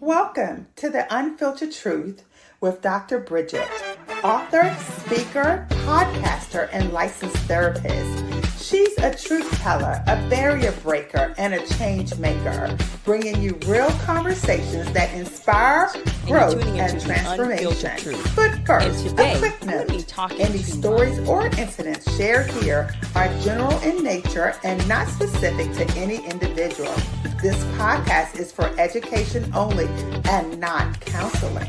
Welcome to the Unfiltered Truth with Dr. Bridget, author, speaker, podcaster, and licensed therapist. She's a truth teller, a barrier breaker, and a change maker, bringing you real conversations that inspire growth and transformation. But first, a quick note. Any stories or incidents shared here are general in nature and not specific to any individual. This podcast is for education only and not counseling.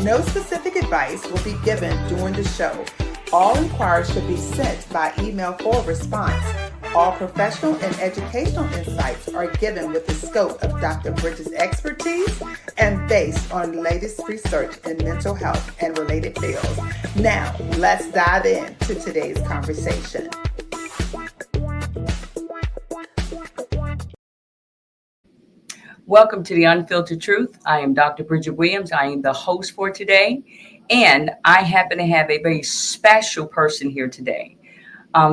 No specific advice will be given during the show. All inquiries should be sent by email for response. All professional and educational insights are given with the scope of Dr. Bridget's expertise and based on latest research in mental health and related fields. Now, let's dive into today's conversation. Welcome to the Unfiltered Truth. I am Dr. Bridget Williams. I am the host for today, and I happen to have a very special person here today.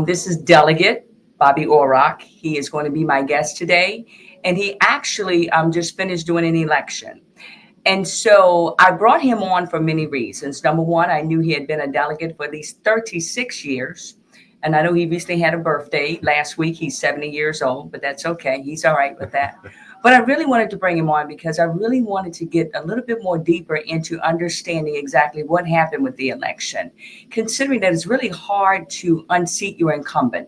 This is Delegate Bobby Orrock. He is going to be my guest today, and he actually just finished doing an election. And so I brought him on for many reasons. Number one, I knew he had been a delegate for at least 36 years. And I know he recently had a birthday last week. He's 70 years old, but that's okay. He's all right with that. But I really wanted to bring him on because I really wanted to get a little bit more deeper into understanding exactly what happened with the election, considering that it's really hard to unseat your incumbent.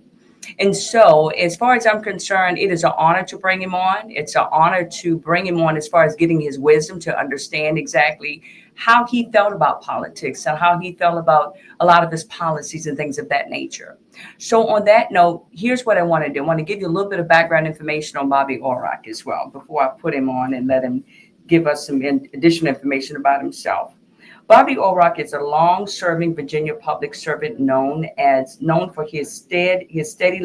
And so as far as I'm concerned, it is an honor to bring him on. It's an honor to bring him on as far as getting his wisdom to understand exactly how he felt about politics and how he felt about a lot of his policies and things of that nature. So on that note, here's what I want to do. I want to give you a little bit of background information on Bobby Orrock as well before I put him on and let him give us some additional information about himself. Bobby Orrock is a long-serving Virginia public servant known for his steady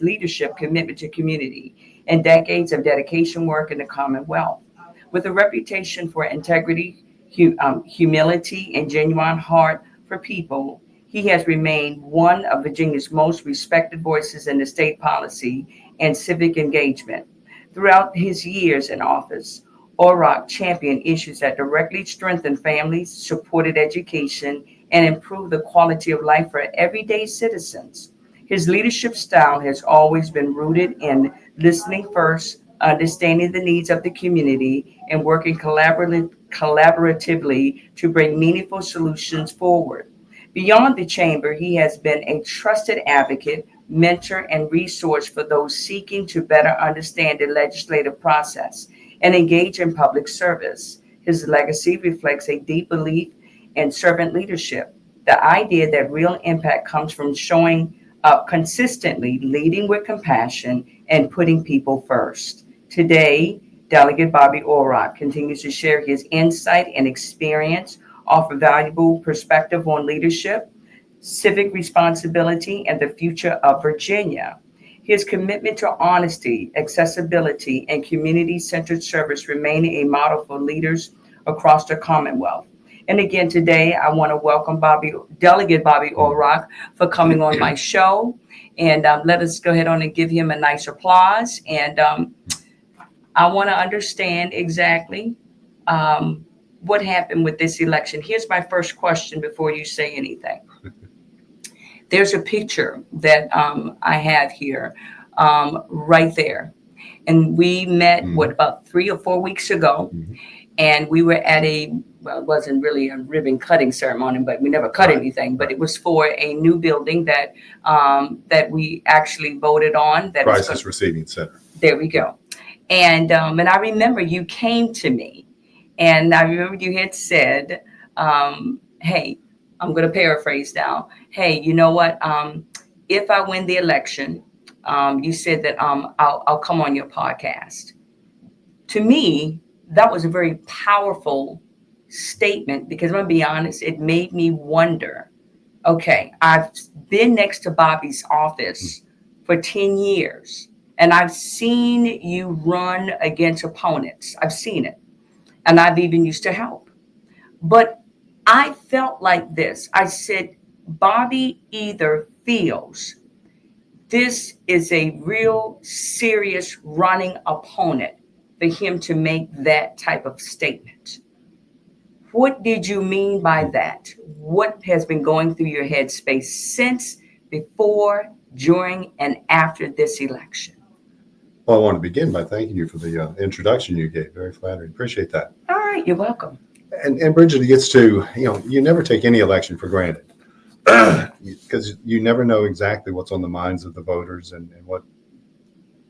leadership commitment to community and decades of dedication work in the Commonwealth. With a reputation for integrity, humility, and genuine heart for people, he has remained one of Virginia's most respected voices in the state policy and civic engagement. Throughout his years in office, Orrock championed issues that directly strengthened families, supported education, and improved the quality of life for everyday citizens. His leadership style has always been rooted in listening first, understanding the needs of the community, and working collaboratively to bring meaningful solutions forward. Beyond the chamber, he has been a trusted advocate, mentor, and resource for those seeking to better understand the legislative process and engage in public service. His legacy reflects a deep belief in servant leadership, the idea that real impact comes from showing up consistently, leading with compassion, and putting people first. Today, Delegate Bobby Orrock continues to share his insight and experience, offer valuable perspective on leadership, civic responsibility, and the future of Virginia. His commitment to honesty, accessibility, and community-centered service remain a model for leaders across the Commonwealth. And again, today, I want to welcome Delegate Bobby Orrock for coming on my show. And let us go ahead on and give him a nice applause. And I want to understand exactly what happened with this election. Here's my first question before you say anything. There's a picture that I have here right there. And we met, about 3 or 4 weeks ago. And we were at it wasn't really a ribbon cutting ceremony, but we never cut anything. But it was for a new building that we actually voted on. That Crisis Receiving Center. There we go. And I remember you came to me. And I remember you had said, hey, I'm going to paraphrase now. Hey, you know what? If I win the election, you said that I'll come on your podcast. To me, that was a very powerful statement because I'm going to be honest, it made me wonder, okay, I've been next to Bobby's office for 10 years and I've seen you run against opponents. I've seen it and I've even used to help. But I felt like this. I said, Bobby either feels this is a real serious running opponent for him to make that type of statement? What did you mean by that? What has been going through your headspace since, before, during, and after this election? Well, I want to begin by thanking you for the introduction you gave. Very flattering. Appreciate that. All right, you're welcome. And Bridget, it gets to, you never take any election for granted because you never know exactly what's on the minds of the voters and what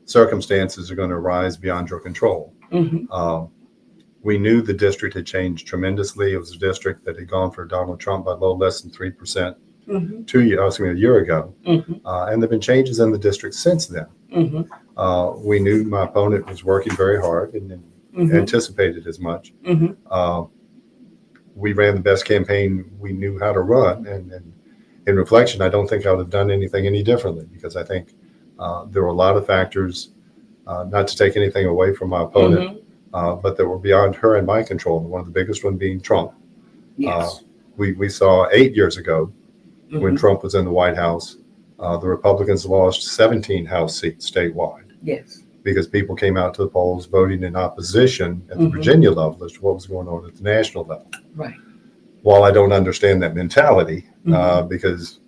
circumstances are going to arise beyond your control. Mm-hmm. We knew the district had changed tremendously. It was a district that had gone for Donald Trump by a little less than 3% Mm-hmm. a year ago. Mm-hmm. And there have been changes in the district since then. Mm-hmm. We knew my opponent was working very hard and Mm-hmm. anticipated as much. Mm-hmm. We ran the best campaign we knew how to run. And in reflection, I don't think I would have done anything any differently because I think there were a lot of factors, not to take anything away from my opponent, but that were beyond her and my control. One of the biggest one being Trump. Yes. We saw 8 years ago when Mm-hmm. Trump was in the White House, the Republicans lost 17 House seats statewide Yes. because people came out to the polls voting in opposition at the Mhm. Virginia level as to what was going on at the national level. Right. While I don't understand that mentality, because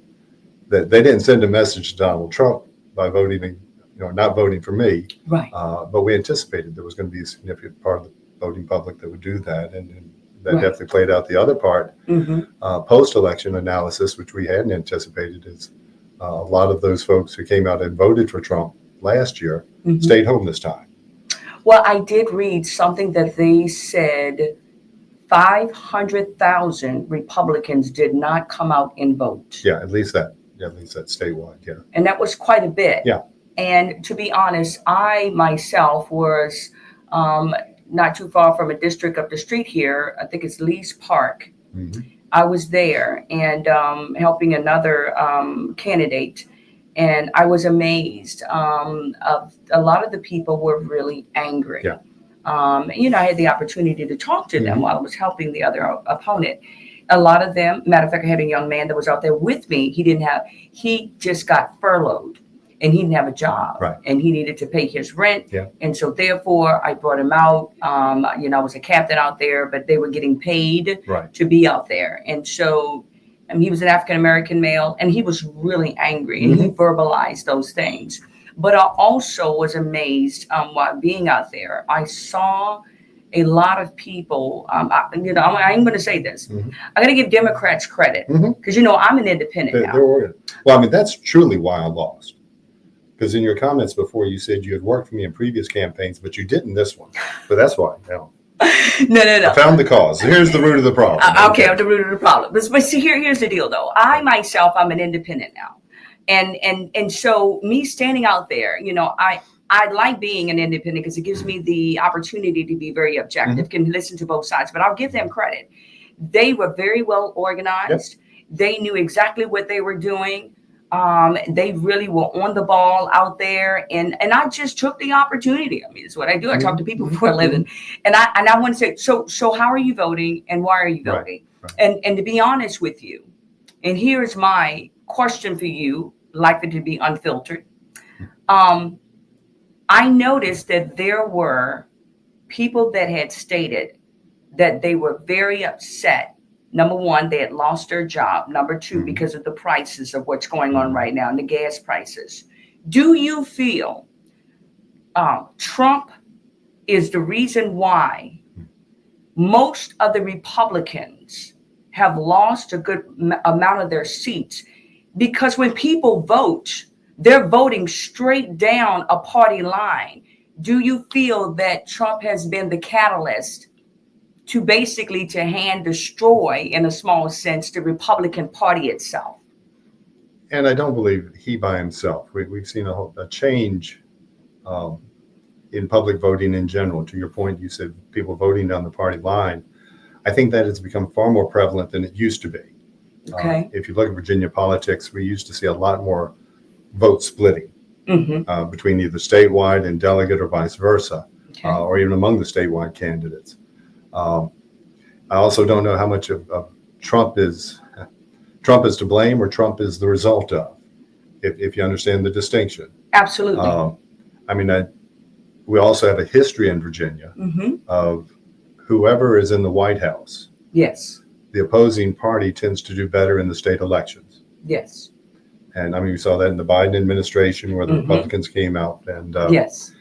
they didn't send a message to Donald Trump by voting, not voting for me, Right. but we anticipated there was going to be a significant part of the voting public that would do that, and that Right. definitely played out. The other part, Mm-hmm. Post-election analysis, which we hadn't anticipated, is a lot of those folks who came out and voted for Trump last year Mm-hmm. stayed home this time. Well, I did read something that they said 500,000 Republicans did not come out and vote. Yeah, at least that statewide. Yeah. And that was quite a bit. Yeah. And to be honest, I myself was not too far from a district up the street here. I think it's Lee's Park. Mm-hmm. I was there and helping another candidate. And I was amazed. Of a lot of the people were really angry. Yeah. I had the opportunity to talk to them Mhm. while I was helping the other opponent. A lot of them, matter of fact, I had a young man that was out there with me. He just got furloughed and he didn't have a job. Right. And he needed to pay his rent. Yeah. And so therefore I brought him out. I was a captain out there, but they were getting paid Right. to be out there. And so he was an African-American male and he was really angry and he verbalized those things. But I also was amazed while being out there. I saw a lot of people. I'm going to say this. Mhm. I'm going to give Democrats credit because, I'm an independent now. They're ordered. Well, I mean, that's truly why I lost. Because in your comments before, you said you had worked for me in previous campaigns, but you didn't this one. But that's why. No. I found the cause. Here's the root of the problem. Okay, I'm the root of the problem. But see, here's the deal, though. I myself, I'm an independent now. And so me standing out there, I like being an independent because it gives me the opportunity to be very objective, can listen to both sides, but I'll give them credit. They were very well organized. Yep. They knew exactly what they were doing. They really were on the ball out there. And I just took the opportunity. I mean, it's what I do. I talk to people for a living. And I want to say, so how are you voting and why are you voting? Right. And to be honest with you, and here's my question for you, likely to be unfiltered. I noticed that there were people that had stated that they were very upset. Number one, they had lost their job. Number two, because of the prices of what's going on right now and the gas prices. Do you feel Trump is the reason why most of the Republicans have lost a good amount of their seats? Because when people vote, they're voting straight down a party line. Do you feel that Trump has been the catalyst to basically to hand destroy, in a small sense, the Republican Party itself? And I don't believe he by himself. We've seen a change in public voting in general. To your point, you said people voting down the party line. I think that has become far more prevalent than it used to be. Okay. If you look at Virginia politics, we used to see a lot more vote splitting between either statewide and delegate or vice versa, or even among the statewide candidates. I also don't know how much of Trump is to blame or Trump is the result of, if you understand the distinction. Absolutely. we also have a history in Virginia of whoever is in the White House. Yes. The opposing party tends to do better in the state elections. Yes. And I mean, we saw that in the Biden administration where the Republicans came out. And yes.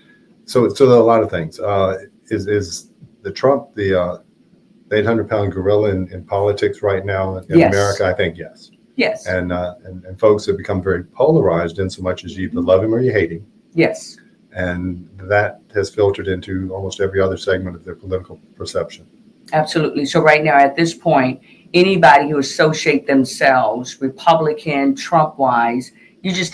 So there are a lot of things. Is the Trump, the 800-pound gorilla in politics right now in America? I think yes. Yes. And folks have become very polarized in so much as you either love him or you hate him. Yes. And that has filtered into almost every other segment of their political perception. Absolutely. So right now, at this point, anybody who associate themselves Republican, Trump-wise, you just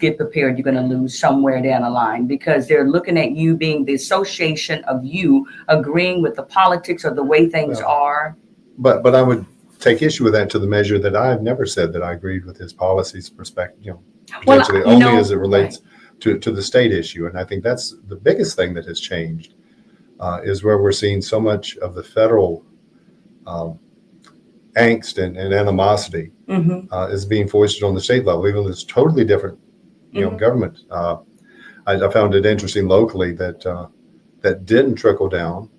get prepared. You're going to lose somewhere down the line because they're looking at you being the association of you agreeing with the politics or the way things are. But I would take issue with that to the measure that I've never said that I agreed with his policies perspective, potentially only as it relates to the state issue. And I think that's the biggest thing that has changed is where we're seeing so much of the federal angst and animosity is being foisted on the state level, even though it's totally different, government. I found it interesting locally that didn't trickle down.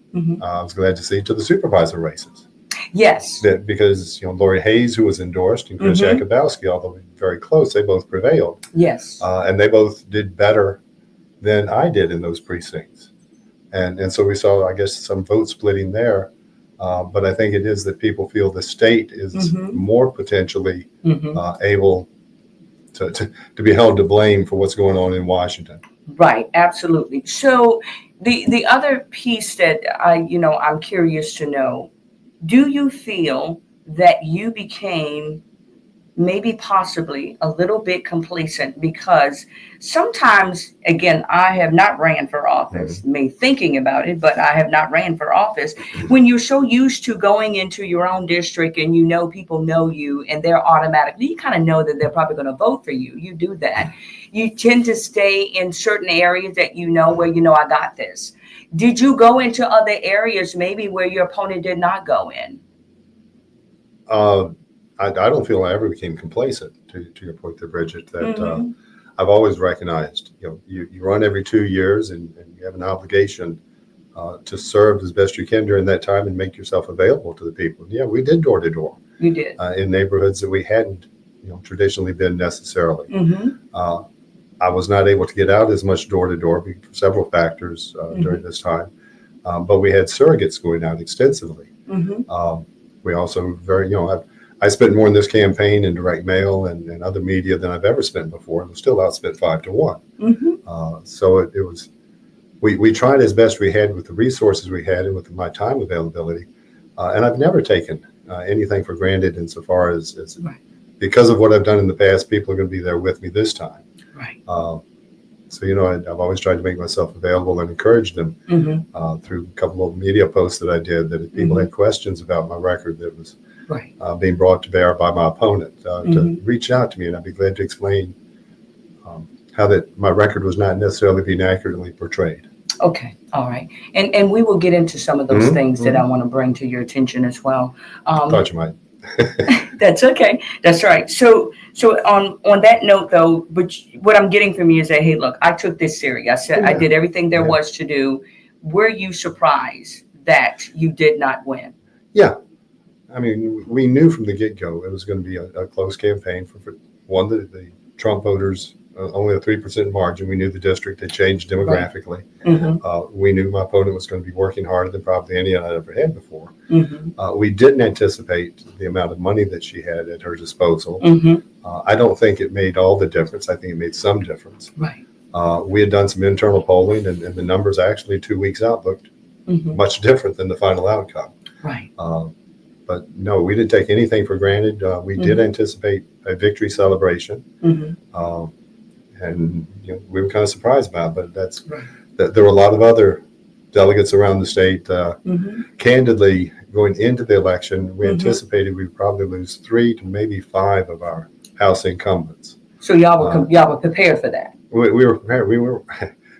I was glad to see to the supervisor races. Yes. That because Lori Hayes, who was endorsed, and Chris Jakubowski, although very close, they both prevailed. Yes. And they both did better than I did in those precincts. And so we saw, I guess, some vote splitting there. But I think it is that people feel the state is more potentially able to be held to blame for what's going on in Washington. Right. Absolutely. So the other piece that I'm curious to know, do you feel that you became maybe possibly a little bit complacent? Because sometimes, again, I have not ran for office, thinking about it, but I have not ran for office. When you're so used to going into your own district and people know you and they're automatically, you kind of know that they're probably going to vote for you. You do that. You tend to stay in certain areas that where I got this. Did you go into other areas maybe where your opponent did not go in? I don't feel I ever became complacent, to your point there, Bridget, that I've always recognized, you run every 2 years and you have an obligation to serve as best you can during that time and make yourself available to the people. Yeah, we did door to door. You did. In neighborhoods that we hadn't, traditionally been necessarily. I was not able to get out as much door to door for several factors during this time, but we had surrogates going out extensively. We also I spent more in this campaign in direct mail and other media than I've ever spent before, and was still outspent 5 to 1. So it was, we tried as best we had with the resources we had and with my time availability. And I've never taken anything for granted insofar as because of what I've done in the past, people are going to be there with me this time. Right. So, I've always tried to make myself available and encourage them through a couple of media posts that I did, that if people had questions about my record that was being brought to bear by my opponent, to reach out to me, and I'd be glad to explain how that my record was not necessarily being accurately portrayed. Okay. All right. And we will get into some of those things that I want to bring to your attention as well. Thought you might. That's okay. That's right. So on that note, though, what I'm getting from you is that, hey, look, I took this serious. I said I did everything there was to do. Were you surprised that you did not win? Yeah. I mean, we knew from the get-go it was going to be a close campaign. For one, the Trump voters, only a 3% margin. We knew the district had changed demographically. We knew my opponent was going to be working harder than probably any I'd ever had before. We didn't anticipate the amount of money that she had at her disposal. I don't think it made all the difference. I think it made some difference. Right. We had done some internal polling, and the numbers actually 2 weeks out looked much different than the final outcome. Right. But no, we didn't take anything for granted. We did anticipate a victory celebration. And we were kind of surprised by it, but there were a lot of other delegates around the state. Candidly, going into the election, we anticipated we'd probably lose 3 to maybe 5 of our House incumbents. So y'all were prepared for that. We were prepared. We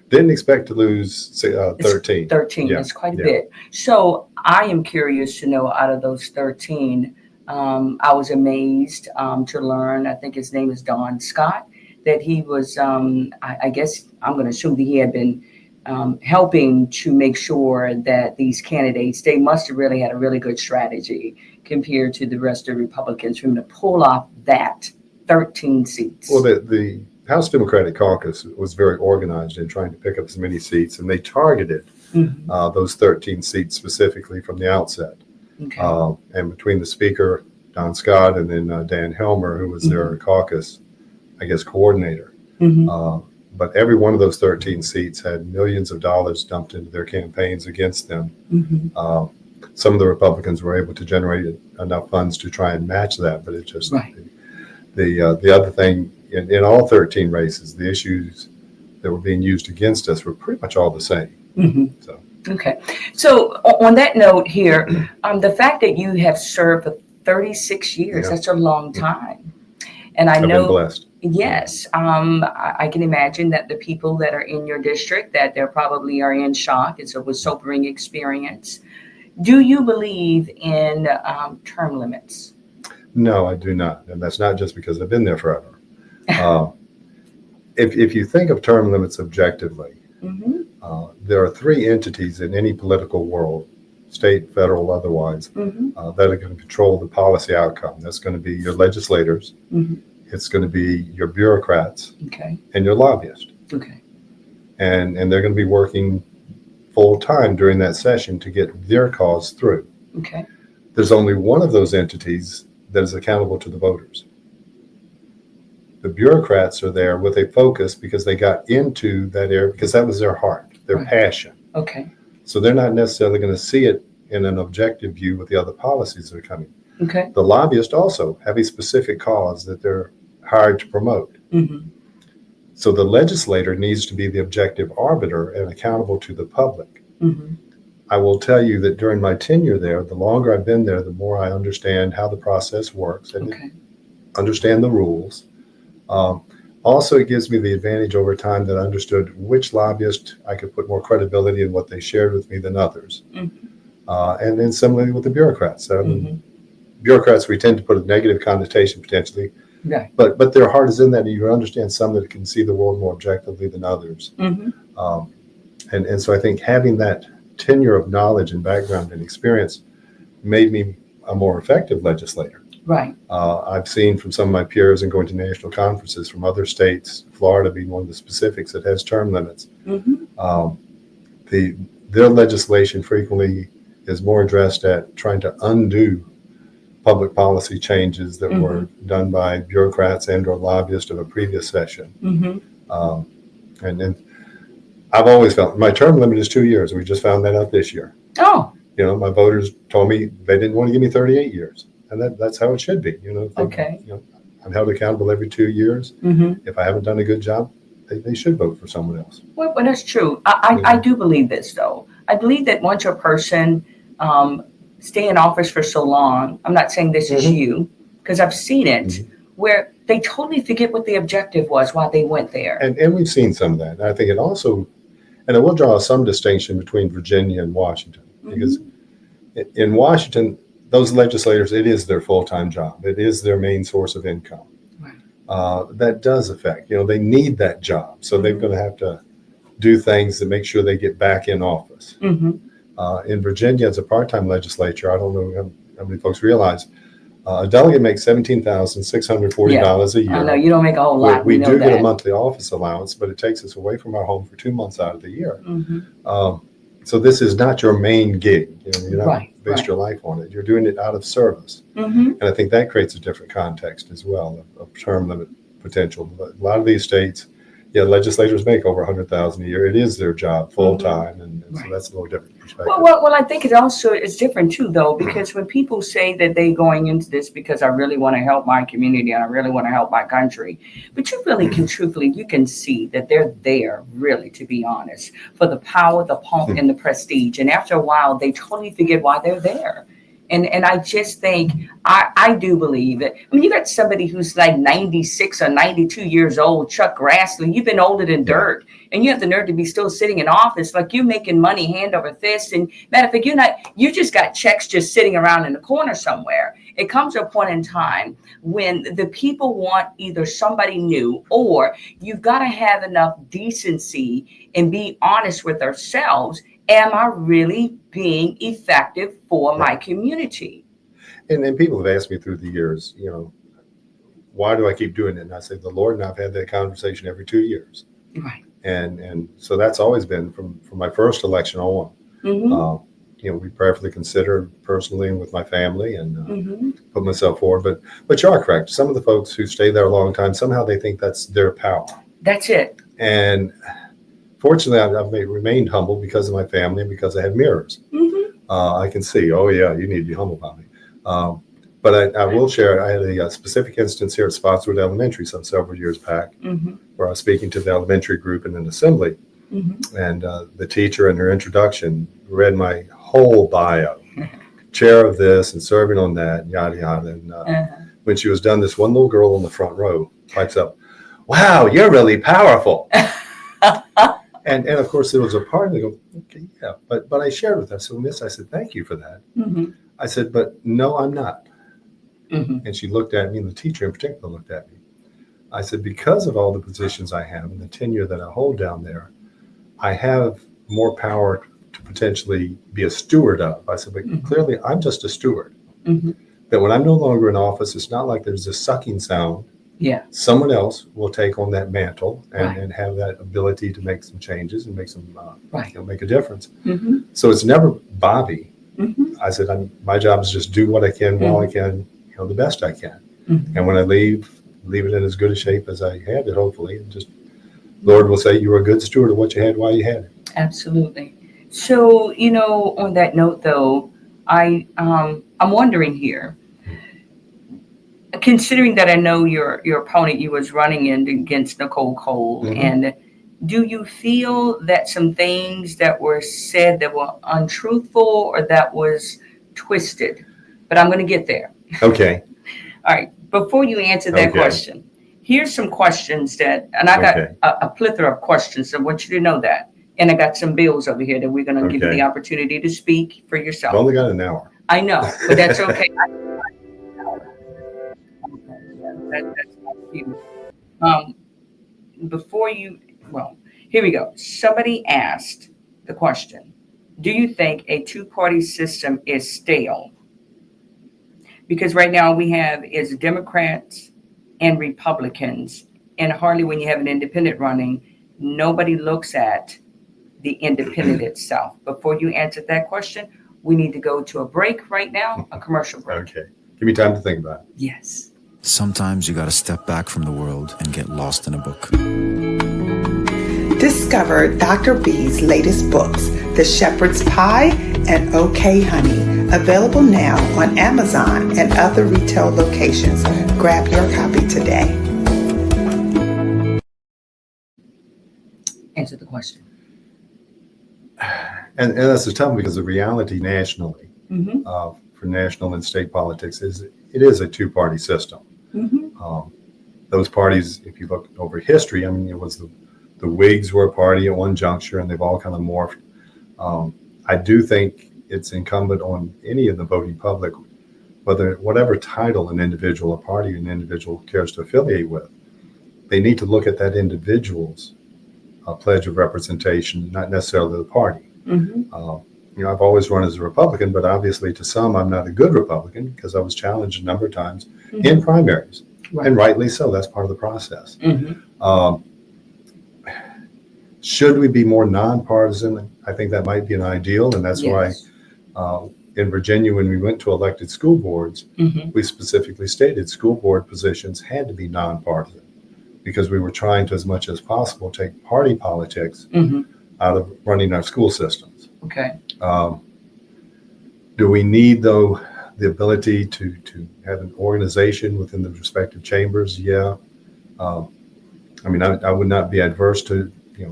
didn't expect to lose 13. 13, that's quite a bit. So I am curious to know, out of those 13, I was amazed to learn, I think his name is Don Scott, that he was, I guess I'm going to assume that he had been helping to make sure that these candidates, they must have really had a really good strategy compared to the rest of the Republicans for them to pull off that 13 seats. Well, the House Democratic Caucus was very organized in trying to pick up as many seats, and they targeted those 13 seats specifically from the outset. Okay. And between the Speaker, Don Scott, and then Dan Helmer, who was their caucus, I guess, coordinator. But every one of those 13 seats had millions of dollars dumped into their campaigns against them. Some of the Republicans were able to generate enough funds to try and match that, but it just the other thing in all 13 races, the issues that were being used against us were pretty much all the same. So. Okay. So on that note here, the fact that you have served for 36 years, that's a long time. And I've been blessed. Yes. I can imagine that the people that are in your district, that they probably are in shock. It's a sobering experience. Do you believe in term limits? No, I do not. And that's not just because I've been there forever. If you think of term limits objectively, there are three entities in any political world, state, federal, otherwise, that are going to control the policy outcome. That's going to be your legislators, it's going to be your bureaucrats, and your lobbyists. And they're going to be working full time during that session to get their cause through. There's only one of those entities that is accountable to the voters. The bureaucrats are there with a focus because they got into that area because that was their heart, their passion. So they're not necessarily going to see it in an objective view with the other policies that are coming. The lobbyists also have a specific cause that they're hired to promote. So the legislator needs to be the objective arbiter and accountable to the public. I will tell you that during my tenure there, the longer I've been there, the more I understand how the process works and understand the rules. Also, it gives me the advantage over time that I understood which lobbyist I could put more credibility in what they shared with me than others. And then similarly with the bureaucrats. Bureaucrats, we tend to put a negative connotation potentially, but their heart is in that. You understand some that can see the world more objectively than others. And so I think having that tenure of knowledge and background and experience made me a more effective legislator. I've seen from some of my peers and going to national conferences from other states, Florida being one of the specifics that has term limits. Their legislation frequently is more addressed at trying to undo public policy changes that were done by bureaucrats and or lobbyists of a previous session. And then I've always felt my term limit is 2 years. We just found that out this year. You know, my voters told me they didn't want to give me 38 years. And that's how it should be. You know, I'm held accountable every 2 years. If I haven't done a good job, they should vote for someone else. Well, that's true. I do believe this, though. I believe that once a person stay in office for so long, I'm not saying this is you, because I've seen it, where they totally forget what the objective was while they went there. And we've seen some of that. And I think it also, and I will draw some distinction between Virginia and Washington, because in Washington, those legislators, it is their full-time job. It is their main source of income. That does affect, they need that job. So they're going to have to do things to make sure they get back in office. In Virginia, it's a part-time legislature. I don't know how many folks realize. A delegate makes $17,640 a year. I know, you don't make a whole lot. We do get a monthly office allowance, but it takes us away from our home for 2 months out of the year. So this is not your main gig. You're not based your life on it. You're doing it out of service. And I think that creates a different context as well of term limit potential. But a lot of these states, legislators make over $100,000 a year. It is their job full time, and so that's a little different perspective. Well, I think it also is different too, though, because when people say that they're going into this because I really want to help my community and I really want to help my country, but you really can truthfully, you can see that they're there, really, to be honest, for the power, the pomp, and the prestige. And after a while, they totally forget why they're there. And I just think, I do believe it. I mean, you got somebody who's like 96 or 92 years old, Chuck Grassley. You've been older than dirt, and you have the nerve to be still sitting in office. Like, you're making money hand over fist. And matter of fact, you just got checks just sitting around in the corner somewhere. It comes to a point in time when the people want either somebody new, or you've got to have enough decency and be honest with ourselves. Am I really being effective for my community? And people have asked me through the years, why do I keep doing it? And I say, the Lord and I've had that conversation every 2 years. Right. And so that's always been from my first election on. We prayerfully consider personally and with my family and put myself forward. But you are correct. Some of the folks who stay there a long time, somehow they think that's their power. That's it. And fortunately, I've remained humble because of my family and because I have mirrors. I can see, oh, yeah, you need to be humble, Bobby. But I will share, I had a specific instance here at Spotswood Elementary several years back where I was speaking to the elementary group in an assembly. And the teacher in her introduction read my whole bio, chair of this and serving on that, yada, yada. And when she was done, this one little girl in the front row pipes up, wow, you're really powerful. And of course, there was a part of me go, okay, yeah. But I shared with her. So, Miss, I said, thank you for that. I said, but no, I'm not. And she looked at me, and the teacher in particular looked at me. I said, because of all the positions I have and the tenure that I hold down there, I have more power to potentially be a steward of. I said, but clearly I'm just a steward. That when I'm no longer in office, it's not like there's this sucking sound. Yeah. Someone else will take on that mantle and have that ability to make some changes and make some make a difference. So it's never Bobby. I said, my job is just do what I can while I can, the best I can. And when I leave it in as good a shape as I had it, hopefully, and just Lord will say you were a good steward of what you had while you had it. Absolutely. So, on that note, though, I'm wondering here, considering that I know your opponent you was running in against Nicole Cole, and do you feel that some things that were said that were untruthful or that was twisted? But I'm going to get there. Okay. All right. Before you answer that question, here's some questions and I got a plethora of questions. I want you to know that. And I got some bills over here that we're going to give you the opportunity to speak for yourself. I've only got an hour. I know, but that's okay. That's not huge. Here we go. Somebody asked the question, do you think a two-party system is stale? Because right now we have is Democrats and Republicans, and hardly when you have an independent running, nobody looks at the independent itself. Before you answer that question, we need to go to a break right now, a commercial break. Okay. Give me time to think about it. Yes. Sometimes you got to step back from the world and get lost in a book. Discover Dr. B's latest books, The Shepherd's Pie and OK Honey, available now on Amazon and other retail locations. Grab your copy today. Answer the question. And that's a tough because the reality nationally for national and state politics is it is a two-party system. Those parties, if you look over history, I mean, it was the Whigs were a party at one juncture, and they've all kind of morphed. I do think it's incumbent on any of the voting public, whatever title an individual or party an individual cares to affiliate with, they need to look at that individual's pledge of representation, not necessarily the party. I've always run as a Republican, but obviously to some, I'm not a good Republican because I was challenged a number of times in primaries, and rightly so. That's part of the process. Should we be more nonpartisan? I think that might be an ideal, and that's why in Virginia, when we went to elected school boards, we specifically stated school board positions had to be nonpartisan because we were trying to, as much as possible, take party politics out of running our school systems. Okay. Do we need, though, the ability to have an organization within the respective chambers? Yeah. I mean, I would not be adverse to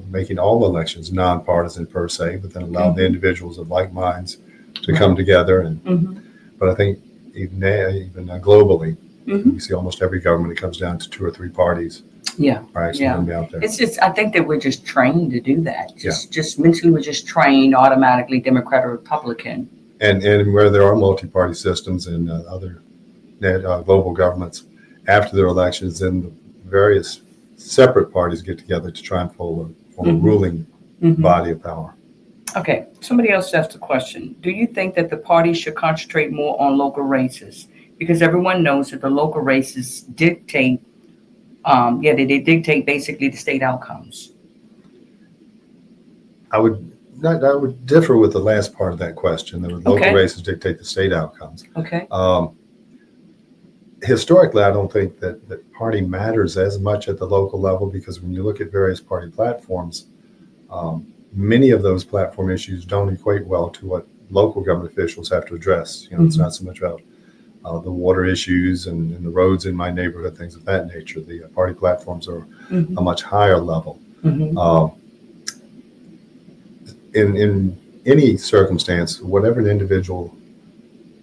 making all elections nonpartisan per se, but then allow the individuals of like minds to come together. And But I think even globally, Mhm. you see almost every government, it comes down to 2 or 3 parties Yeah. are actually Yeah. going to be out there. It's just, I think that we're just trained to do that. Yeah. Just mentally, we're just trained automatically Democrat or Republican. And where there are multi-party systems in other global governments, after their elections, then the various separate parties get together to try and form a Mhm. ruling Mhm. body of power. Okay, somebody else asked a question. Do you think that the party should concentrate more on local races? Because everyone knows that the local races dictate, they dictate basically the state outcomes. I would differ with the last part of that question. That local Okay. races dictate the state outcomes. Okay. Historically, I don't think that party matters as much at the local level, because when you look at various party platforms, many of those platform issues don't equate well to what local government officials have to address. It's not so much about the water issues and the roads in my neighborhood, things of that nature. The party platforms are a much higher level. In any circumstance, whatever an individual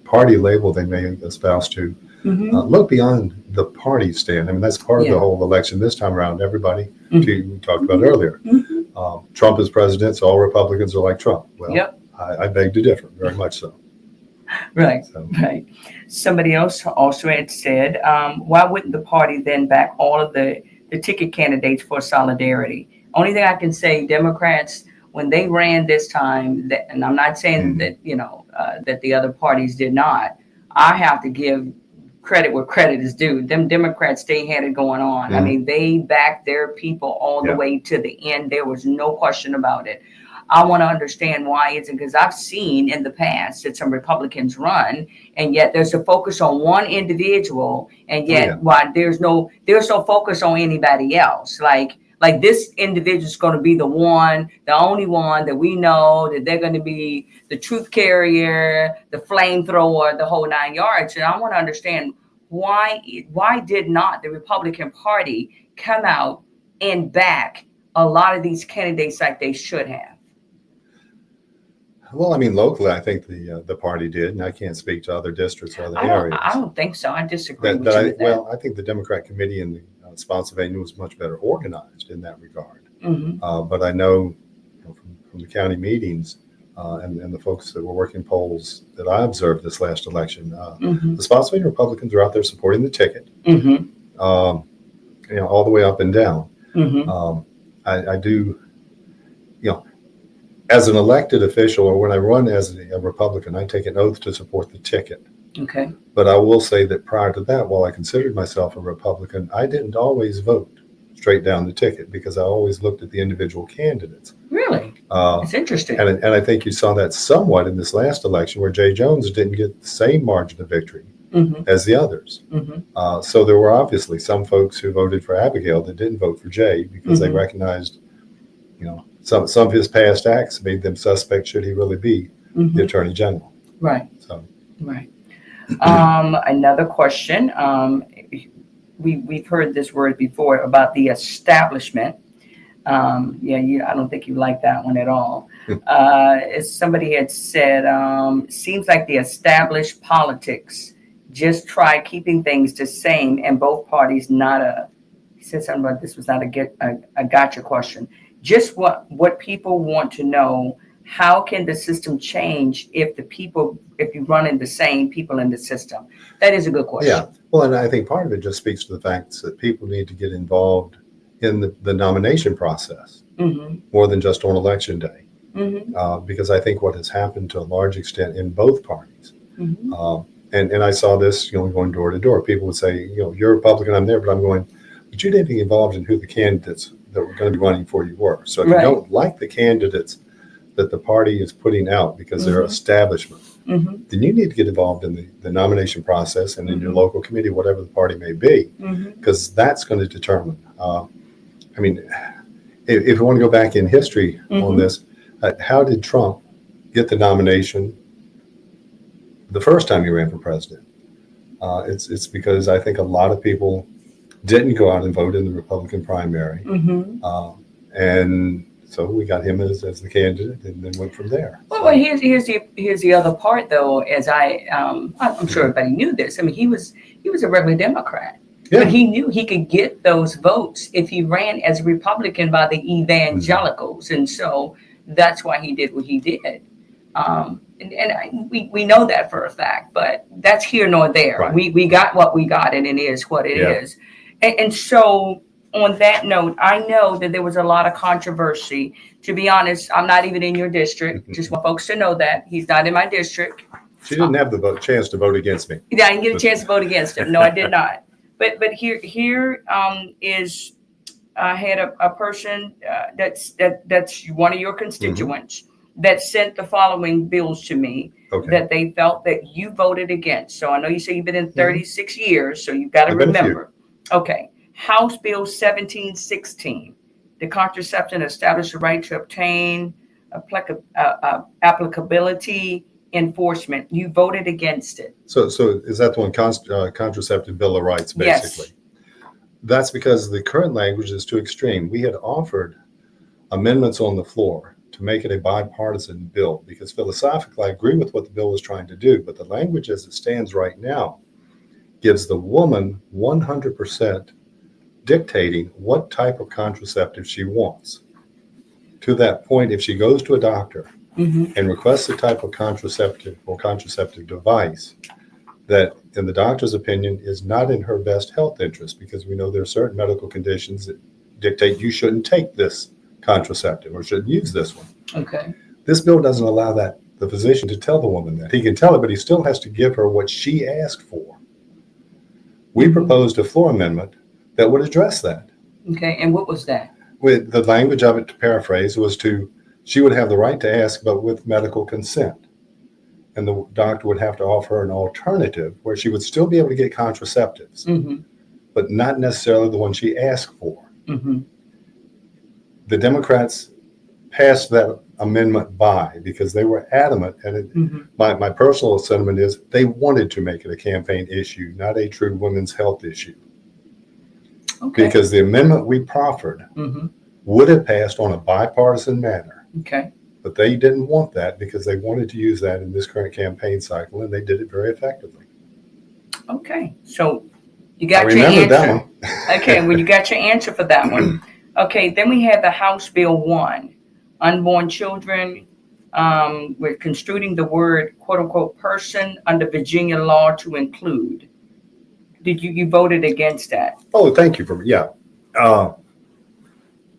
party label they may espouse to, look beyond the party stand. I mean, that's part of the whole election this time around. Everybody, we talked about earlier, Trump is president, so all Republicans are like Trump. Well, I beg to differ, very much so. Right, right. Somebody else also had said, why wouldn't the party then back all of the ticket candidates for solidarity? Only thing I can say, Democrats, when they ran this time, and I'm not saying that, that the other parties did not, I have to give credit where credit is due. Them Democrats, they had it going on. I mean, they backed their people all the way to the end. There was no question about it. I want to understand why is it, because I've seen in the past that some Republicans run, and yet there's a focus on one individual, and yet why there's no focus on anybody else. Like this individual is going to be the only one that we know that they're going to be the truth carrier, the flamethrower, the whole 9 yards. And I want to understand why did not the Republican Party come out and back a lot of these candidates like they should have? Well, I mean, locally, I think the party did, and I can't speak to other districts or other areas. I don't think so. I disagree with you with that. Well, I think the Democrat committee in the Spotsylvania was much better organized in that regard. But I know, from the county meetings and the folks that were working polls that I observed this last election, the Spotsylvania Republicans are out there supporting the ticket, all the way up and down. I do, as an elected official, or when I run as a Republican, I take an oath to support the ticket. Okay. But I will say that prior to that, while I considered myself a Republican, I didn't always vote straight down the ticket, because I always looked at the individual candidates. Really? It's interesting. And I think you saw that somewhat in this last election, where Jay Jones didn't get the same margin of victory as the others. So there were obviously some folks who voted for Abigail that didn't vote for Jay, because they recognized, some of his past acts made them suspect should he really be the Attorney General. Right. So. Right. Another question. We've heard this word before about the establishment. I don't think you like that one at all. Somebody had said, seems like the established politics just try keeping things the same, and both parties he said something about this was not a gotcha question. Just what people want to know, how can the system change if you run in the same people in the system? That is a good question. Yeah. Well, and I think part of it just speaks to the fact that people need to get involved in the nomination process more than just on election day. Because I think what has happened to a large extent in both parties, and I saw this, going door to door, people would say, you're a Republican, I'm there, but you didn't get involved in who the candidates that were going to be running for you were. So if you don't like the candidates that the party is putting out because they're establishment, then you need to get involved in the nomination process and in your local committee, whatever the party may be, because that's going to determine. If you want to go back in history on this, how did Trump get the nomination the first time he ran for president? It's because I think a lot of people didn't go out and vote in the Republican primary. And so we got him as the candidate, and then went from there. Well, here's the other part, though. As I'm sure everybody knew this. I mean, he was a regular Democrat, but he knew he could get those votes if he ran as a Republican by the evangelicals, and so that's why he did what he did. We know that for a fact, but that's here nor there. Right. We got what we got, and it is what it is. And so, on that note, I know that there was a lot of controversy. To be honest, I'm not even in your district. Just want folks to know that he's not in my district. She didn't have the chance to vote against me. Yeah, I didn't get a chance to vote against him. No, I did not. But here is I had a person that's one of your constituents that sent the following bills to me that they felt that you voted against. So I know you say you've been in 36 years, so you've got to remember. Okay. House Bill 1716, the contraception established the right to obtain applicability enforcement. You voted against it. So is that the one, contraceptive Bill of Rights, basically? Yes. That's because the current language is too extreme. We had offered amendments on the floor to make it a bipartisan bill, because philosophically I agree with what the bill was trying to do, but the language as it stands right now gives the woman 100% dictating what type of contraceptive she wants. To that point, if she goes to a doctor and requests a type of contraceptive or contraceptive device that, in the doctor's opinion, is not in her best health interest, because we know there are certain medical conditions that dictate you shouldn't take this contraceptive or shouldn't use this one. Okay. This bill doesn't allow the physician to tell the woman that. He can tell her, but he still has to give her what she asked for. We proposed a floor amendment that would address that. Okay, and what was that? With the language of it, to paraphrase, was she would have the right to ask, but with medical consent. And the doctor would have to offer her an alternative where she would still be able to get contraceptives, but not necessarily the one she asked for. The Democrats passed that amendment by because they were adamant, and my personal sentiment is they wanted to make it a campaign issue, not a true women's health issue. Okay. Because the amendment we proffered would have passed on a bipartisan manner. Okay. But they didn't want that because they wanted to use that in this current campaign cycle, and they did it very effectively. Okay. So you got your answer. That one. Okay, well, you got your answer for that one. Okay, then we have the House Bill 1, unborn children. We're construing the word, quote unquote, person under Virginia law to include. Did you voted against that? Oh, thank you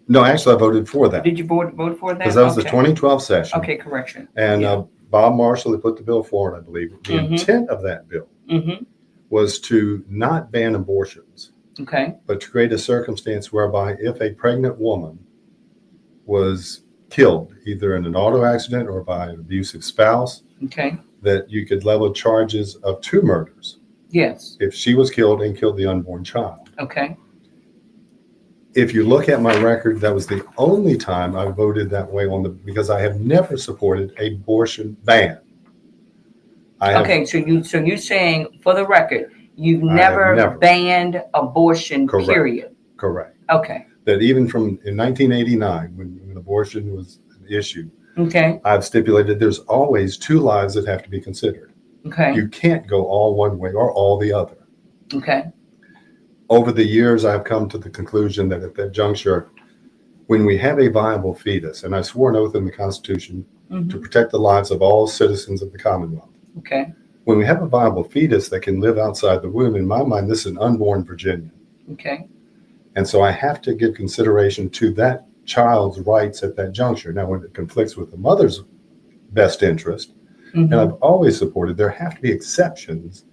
no, actually, I voted for that. Did you vote for that? Because that was the 2012 session. Okay, correction. And Bob Marshall had put the bill forward, I believe. The intent of that bill was to not ban abortions, but to create a circumstance whereby if a pregnant woman was killed, either in an auto accident or by an abusive spouse, that you could level charges of 2 murders. Yes. If she was killed and killed the unborn child. Okay. If you look at my record, that was the only time I voted that way because I have never supported an abortion ban. So you're saying, for the record, you've never banned abortion, correct. Period. Correct. Okay. That even in 1989, when abortion was an issue, I've stipulated there's always 2 lives that have to be considered. Okay. You can't go all one way or all the other. Okay. Over the years, I've come to the conclusion that at that juncture, when we have a viable fetus, and I swore an oath in the Constitution to protect the lives of all citizens of the Commonwealth. Okay. When we have a viable fetus that can live outside the womb, in my mind, this is an unborn Virginian. Okay. And so I have to give consideration to that child's rights at that juncture. Now, when it conflicts with the mother's best interest, and I've always supported there have to be exceptions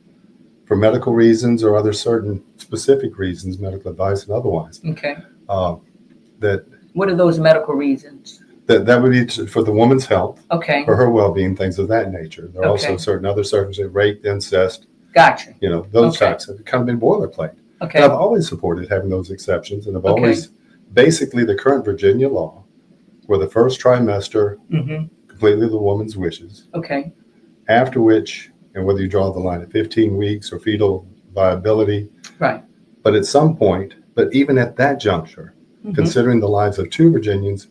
for medical reasons or other certain specific reasons, medical advice and otherwise. Okay. What are those medical reasons? That would be for the woman's health. Okay. For her well-being, things of that nature. There are also certain other circumstances, rape, incest. Gotcha. Those types have kind of been boilerplate. Okay. But I've always supported having those exceptions, and I've always, basically the current Virginia law, where the first trimester, completely the woman's wishes. Okay. After which, and whether you draw the line at 15 weeks or fetal viability. Right. But at some point, but even at that juncture, considering the lives of 2 Virginians,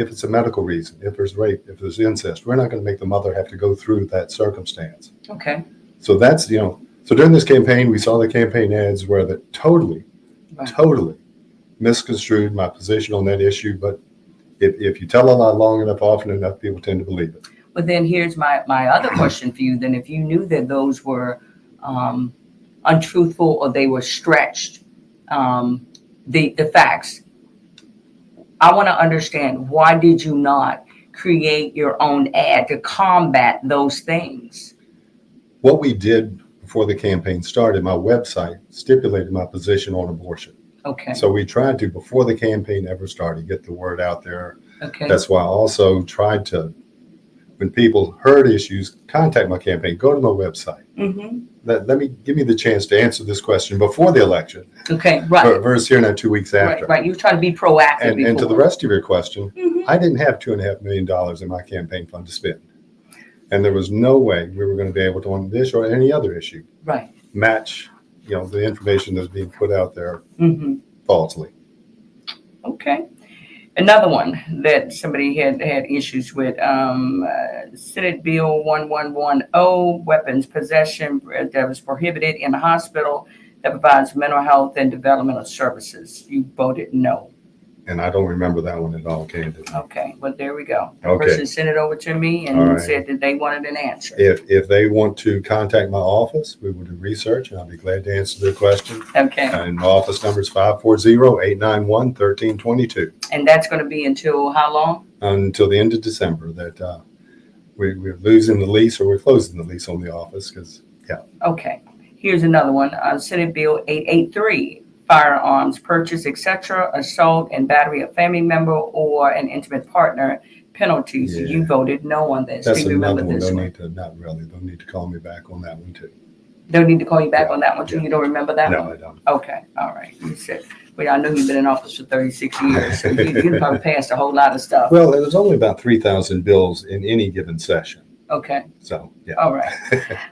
if it's a medical reason, if there's rape, if there's incest, we're not going to make the mother have to go through that circumstance. Okay. So that's, so during this campaign, we saw the campaign ads where that totally misconstrued my position on that issue. But if you tell a lie long enough, often enough, people tend to believe it. But then here's my other question for you. Then if you knew that those were untruthful or they were stretched, the facts, I want to understand, why did you not create your own ad to combat those things? What we did before the campaign started, my website stipulated my position on abortion. Okay. So we tried to, before the campaign ever started, get the word out there. Okay. That's why I also tried to, when people heard issues, contact my campaign, go to my website. Mm-hmm. Give me the chance to answer this question before the election. Okay, right. Versus here now 2 weeks after. Right. You try to be proactive. And to the rest of your question, mm-hmm. I didn't have $2.5 million in my campaign fund to spend. And there was no way we were going to be able to, on this or any other issue, match, the information that's being put out there mm-hmm. falsely. Okay. Another one that somebody had issues with, Senate Bill 1110, weapons possession that was prohibited in the hospital that provides mental health and developmental services. You voted no. And I don't remember that one at all, candidly. Okay, well, there we go. The Okay. person sent it over to me and said that they wanted an answer. If they want to contact my office, we will do research, and I'll be glad to answer their question. Okay. And my office number is 540-891-1322. And that's going to be until how long? Until the end of December, that we're losing the lease, or we're closing the lease on the office, because, Okay. Here's another one. Senate Bill 883. Firearms purchase, etc., assault and battery of family member or an intimate partner penalties. Yeah. You voted no on this. that's Do you remember another one. this They'll one? need to, not really, they'll need to call me back on that one too. They'll need to call you back on that one too. Yeah. You don't remember that No, one? I don't. Okay, all right. You said, well, I know you've been in office for 36 years, so you probably passed a whole lot of stuff. Well, there's only about 3,000 bills in any given session. Okay. So, yeah. All right.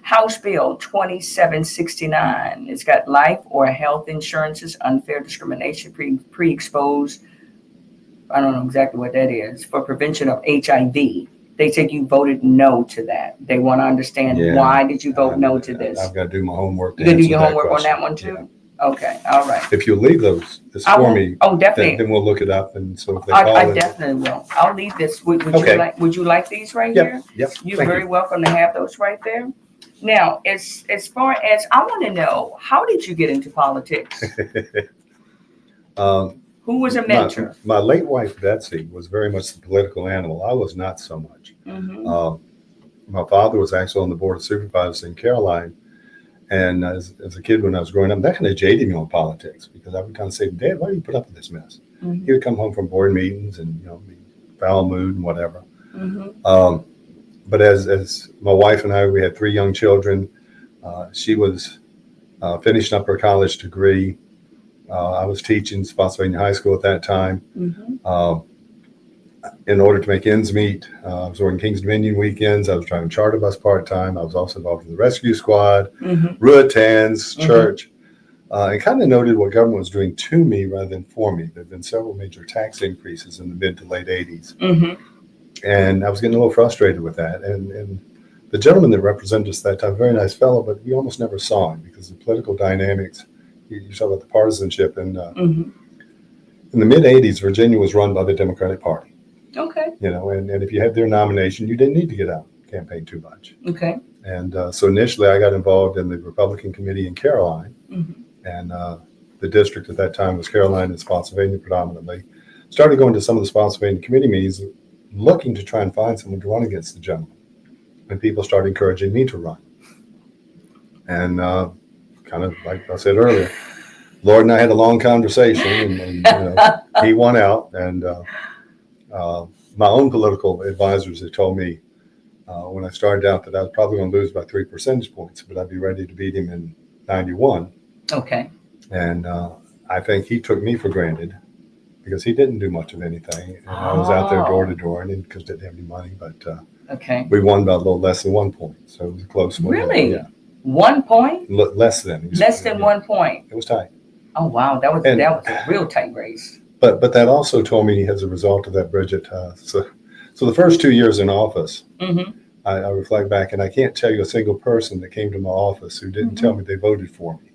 House Bill 2769. It's got life or health insurances, unfair discrimination, pre-exposed. I don't know exactly what that is, for prevention of HIV. They said you voted no to that. They want to understand why did you vote no to this? I've got to do my homework. You got to do your homework on that one too? Yeah. Okay. All right. If you leave this for me, definitely. then we'll look it up. And so if they I definitely will. I'll leave this. Would you like these right here? Yep. You're very welcome to have those right there. Now, as far as I want to know, how did you get into politics? Who was a mentor? My late wife, Betsy, was very much the political animal. I was not so much. Mm-hmm. My father was actually on the board of supervisors in Caroline. And as a kid, when I was growing up, that kind of jaded me on politics, because I would kind of say, Dad, why do you put up with this mess? Mm-hmm. He would come home from board meetings and, be foul mood and whatever. Mm-hmm. But as my wife and I, we had 3 young children. She was finishing up her college degree. I was teaching Spotsylvania High School at that time. Mm-hmm. In order to make ends meet, I was working Kings Dominion weekends. I was driving charter bus part-time. I was also involved in the rescue squad, Ruitans, church, and kind of noted what government was doing to me rather than for me. There had been several major tax increases in the mid to late 80s. Mm-hmm. And I was getting a little frustrated with that. And the gentleman that represented us that time, very nice fellow, but we almost never saw him because the political dynamics, you saw about the partisanship. And in the mid 80s, Virginia was run by the Democratic Party. Okay. And if you had their nomination, you didn't need to get out and campaign too much. Okay. And so initially I got involved in the Republican committee in Caroline. Mm-hmm. And the district at that time was Caroline and Spotsylvania predominantly. Started going to some of the Spotsylvania committee meetings, looking to try and find someone to run against the gentleman. And people started encouraging me to run. And kind of like I said earlier, Lord and I had a long conversation, and he won out. And my own political advisors had told me when I started out that I was probably going to lose by 3 percentage points, but I'd be ready to beat him in 91. Okay. And I think he took me for granted because he didn't do much of anything. And I was out there door to door, and because didn't have any money, but we won by a little less than 1 point. So it was a close one. Really? Yeah. 1 point? Less than. Less than 1 point. It was tight. Oh wow, that was a real tight race. But that also told me, as a result of that, Bridget, so the first 2 years in office, I reflect back, and I can't tell you a single person that came to my office who didn't tell me they voted for me.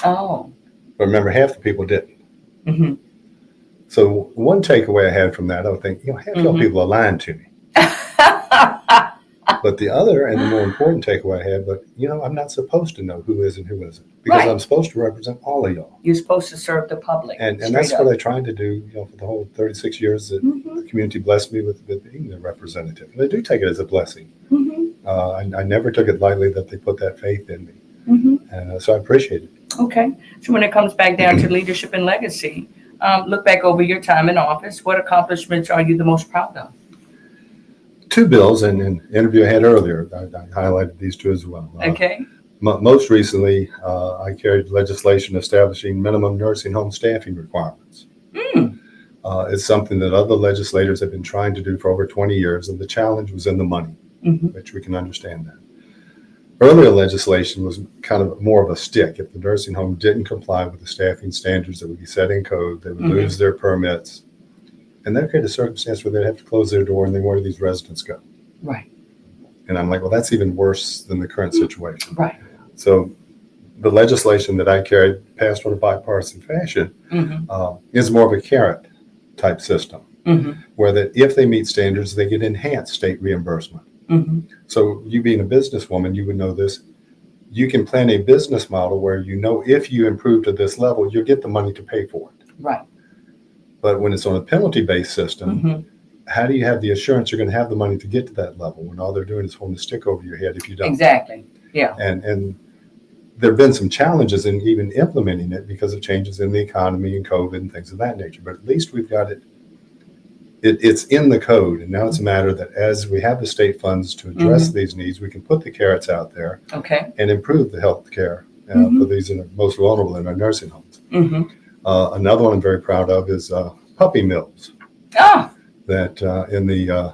Oh. But remember, half the people didn't. So one takeaway I had from that, I would think, half y'all people are lying to me. But the other and the more important takeaway I had, I'm not supposed to know who is and who isn't, because I'm supposed to represent all of y'all. You're supposed to serve the public. And that's what I tried to do, for the whole 36 years that the community blessed me with being their representative. And I do take it as a blessing. I never took it lightly that they put that faith in me. And so I appreciate it. Okay. So when it comes back down to leadership and legacy, look back over your time in office. What accomplishments are you the most proud of? 2 bills in an interview I had earlier. I highlighted these 2 as well. Okay. Most recently, I carried legislation establishing minimum nursing home staffing requirements. It's something that other legislators have been trying to do for over 20 years, and the challenge was in the money, which we can understand that. Earlier legislation was kind of more of a stick. If the nursing home didn't comply with the staffing standards that would be set in code, they would lose their permits. And that created a circumstance where they'd have to close their door, and then where do these residents go? Right. And I'm like, well, that's even worse than the current situation. Right. So the legislation that I carried passed on a bipartisan fashion is more of a carrot type system, where that if they meet standards, they get enhanced state reimbursement. So you being a businesswoman, you would know this. You can plan a business model where if you improve to this level, you'll get the money to pay for it. Right. But when it's on a penalty-based system, how do you have the assurance you're going to have the money to get to that level when all they're doing is holding a stick over your head if you don't? Exactly. Yeah. And there have been some challenges in even implementing it because of changes in the economy and COVID and things of that nature. But at least we've got it. It's in the code, and now it's a matter that as we have the state funds to address these needs, we can put the carrots out there and improve the health care for these most vulnerable in our nursing homes. Another one I'm very proud of is puppy mills. That in the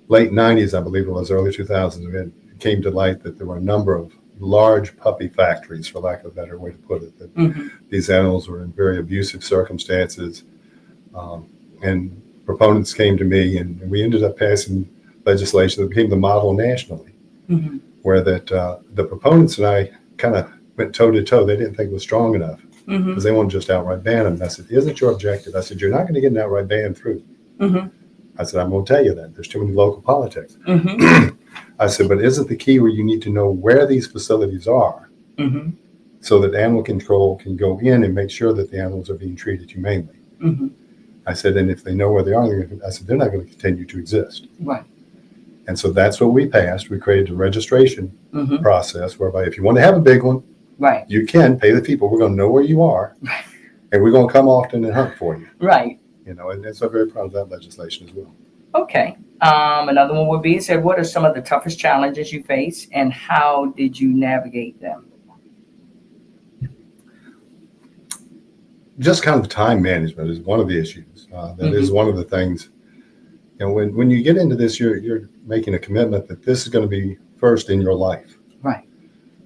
late 90s, I believe it was, early 2000s, it came to light that there were a number of large puppy factories, for lack of a better way to put it, that these animals were in very abusive circumstances. And proponents came to me, and we ended up passing legislation that became the model nationally, where that the proponents and I kind of went toe to toe. They didn't think it was strong enough because they wanted to just outright ban them. And I said, isn't your objective? I said, you're not going to get an outright ban through. I said, I'm going to tell you that. There's too many local politics. I said, but isn't the key where you need to know where these facilities are so that animal control can go in and make sure that the animals are being treated humanely? I said, and if they know where they are, they're not going to continue to exist. Right. And so that's what we passed. We created a registration process whereby if you want to have a big one, you can pay the people. We're going to know where you are, and we're going to come often and hunt for you. Right. And so I'm very proud of that legislation as well. Okay. Another one would be, said, what are some of the toughest challenges you face, and how did you navigate them? Just kind of time management is one of the issues. That is one of the things. When you get into this, you're making a commitment that this is going to be first in your life. Right.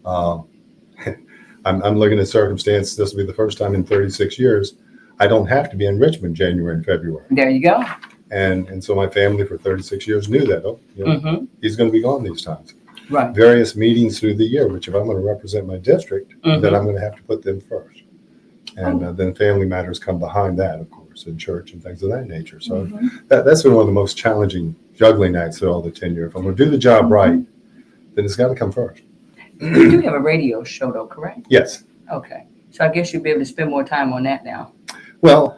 I'm looking at circumstances. This will be the first time in 36 years I don't have to be in Richmond January and February. There you go. And so my family for 36 years knew that. He's going to be gone these times. Right. Various meetings through the year, which if I'm going to represent my district, then I'm going to have to put them first. And then family matters come behind that, of course, in church and things of that nature. So that's been one of the most challenging juggling acts through all the tenure. If I'm going to do the job right, then it's got to come first. You do have a radio show, though, correct? Yes. Okay. So I guess you'll be able to spend more time on that now. Well,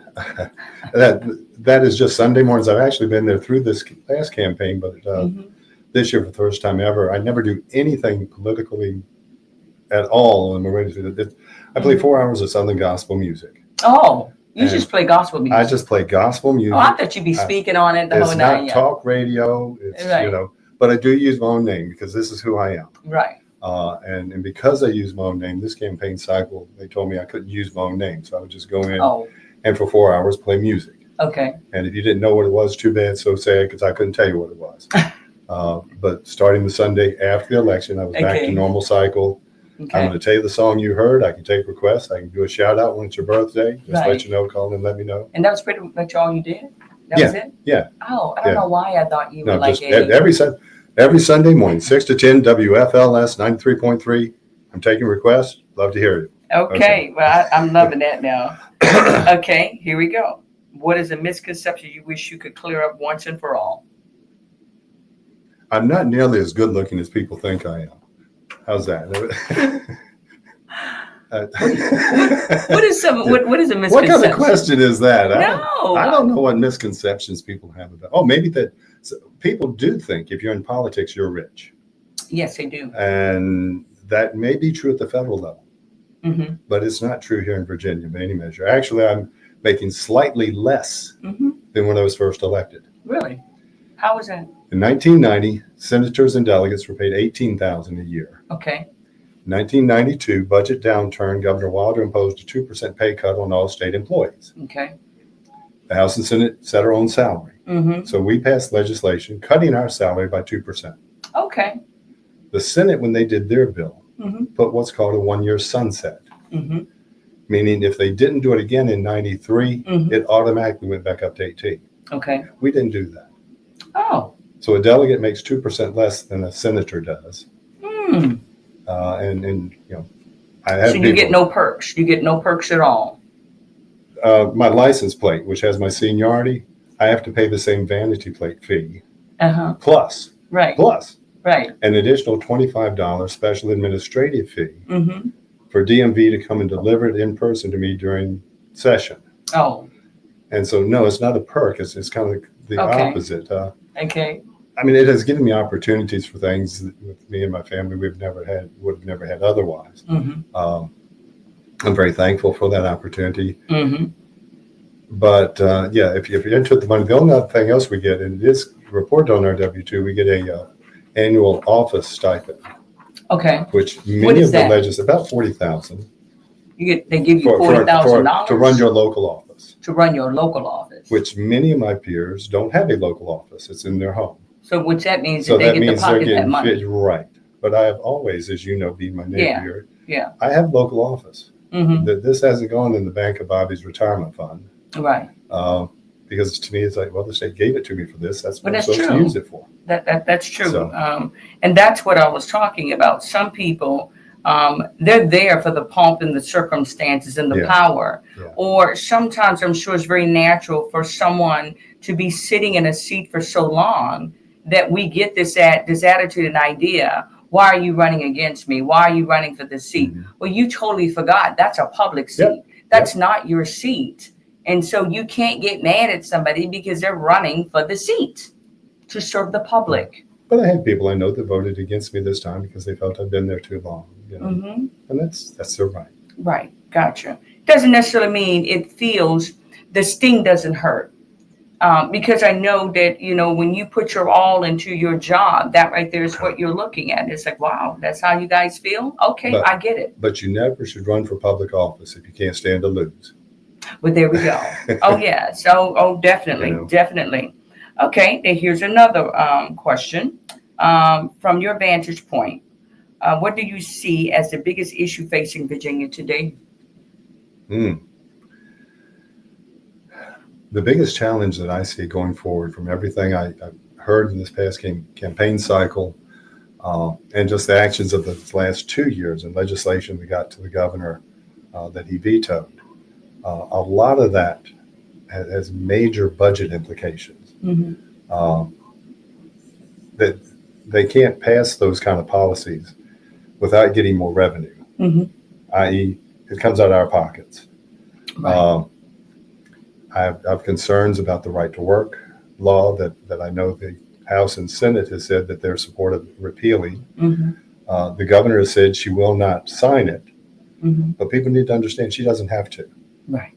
that is just Sunday mornings. I've actually been there through this last campaign, but this year for the first time ever, I never do anything politically at all on my radio. I play 4 hours of Southern gospel music. Oh, you just play gospel music? I just play gospel music. Oh, I thought you'd be speaking on it the whole night. It's not talk radio. It's, but I do use my own name because this is who I am. Right. And because I use my own name, this campaign cycle, they told me I couldn't use my own name. So I would just go in and for 4 hours play music. Okay. And if you didn't know what it was, too bad, so sad, because I couldn't tell you what it was. But starting the Sunday after the election, I was back to normal cycle. Okay. I'm going to tell you the song you heard. I can take requests. I can do a shout out when it's your birthday. Just Right. let you know, call and let me know. And that was pretty much all you did? That was it? Yeah. Oh, I don't know why I thought you were No, like just every Sunday morning, 6 to 10, WFLS 93.3. I'm taking requests. Love to hear you. Okay. Well, I'm loving that now. Okay, here we go. What is a misconception you wish you could clear up once and for all? I'm not nearly as good looking as people think I am. How's that? What is a misconception? What kind of question is that? No. I don't know what misconceptions people have about. Oh, maybe that people do think if you're in politics, you're rich. Yes, they do. And that may be true at the federal level, Mm-hmm. but it's not true here in Virginia by any measure. Actually, I'm making slightly less Mm-hmm. than when I was first elected. Really? How was that? In 1990, senators and delegates were paid $18,000 a year. Okay. 1992 budget downturn, Governor Wilder imposed a 2% pay cut on all state employees. Okay. The House and Senate set our own salary. Mm-hmm. So we passed legislation cutting our salary by 2%. Okay. The Senate, when they did their bill, Mm-hmm. put what's called a 1-year sunset, Mm-hmm. meaning if they didn't do it again in 93, Mhm. it automatically went back up to 18. Okay. We didn't do that. Oh. So a delegate makes 2% less than a senator does. Hmm. And you know, I have So you get no perks. You get no perks at all. my license plate, which has my seniority, I have to pay the same vanity plate fee Uh-huh. plus Right. Right. an additional $25 special administrative fee Mm-hmm. for DMV to come and deliver it in person to me during session. Oh. And so, no, it's not a perk. It's kind of the Okay. opposite. Okay. I mean, it has given me opportunities for things that with me and my family would have never had otherwise. Mm-hmm. I'm very thankful for that opportunity. Mm-hmm. But yeah, if you input the money, the only other thing else we get, and it is reported on our W-2, we get a annual office stipend, Okay. which What many is of the that? about $40,000 They give you $40,000 to run your local office, to run your local office. which many of my peers don't have a local office. It's in their home. So what that means So is that they get to means they're pocket that getting money. fit right. But I have always, as you know, being my neighbor Yeah. here, Yeah. I have local office. Mm-hmm. This hasn't gone in the Bank of Bobby's retirement fund. Right. Because to me, it's like, well, the state gave it to me for this. That's what But I'm that's supposed true. to use it for. That's true. So- And that's what I was talking about. Some people, they're there for the pomp and the circumstances and the Yeah. power. Yeah. Or sometimes I'm sure it's very natural for someone to be sitting in a seat for so long that we get this attitude and idea. Why are you running against me? Why are you running for the seat? Mhm. Well, you totally forgot. That's a public seat. Yep. That's not your seat. And so you can't get mad at somebody because they're running for the seat to serve the public. But I had people I know that voted against me this time because they felt I'd been there too long. You know? Mm-hmm. And that's their right. Right. Gotcha. Doesn't necessarily mean it feels the sting doesn't hurt. Because I know that, when you put your all into your job, that right there is what you're looking at. It's like, wow, that's how you guys feel? Okay, But- I get it. But you never should run for public office if you can't stand to lose. But there we go. Oh, yeah. So, definitely, You know. definitely. Okay, then here's another question. From your vantage point, what do you see as the biggest issue facing Virginia today? The biggest challenge that I see going forward from everything I've heard in this past campaign cycle and just the actions of the last 2 years and legislation we got to the governor that he vetoed, a lot of that has major budget implications. Mm-hmm. That they can't pass those kind of policies without getting more revenue, Mm-hmm. i.e. it comes out of our pockets. Right. I have concerns about the right to work law that I know the House and Senate has said that they're supportive of repealing. Mm-hmm. The governor has said she will not sign it, Mm-hmm. but people need to understand she doesn't have to. Right.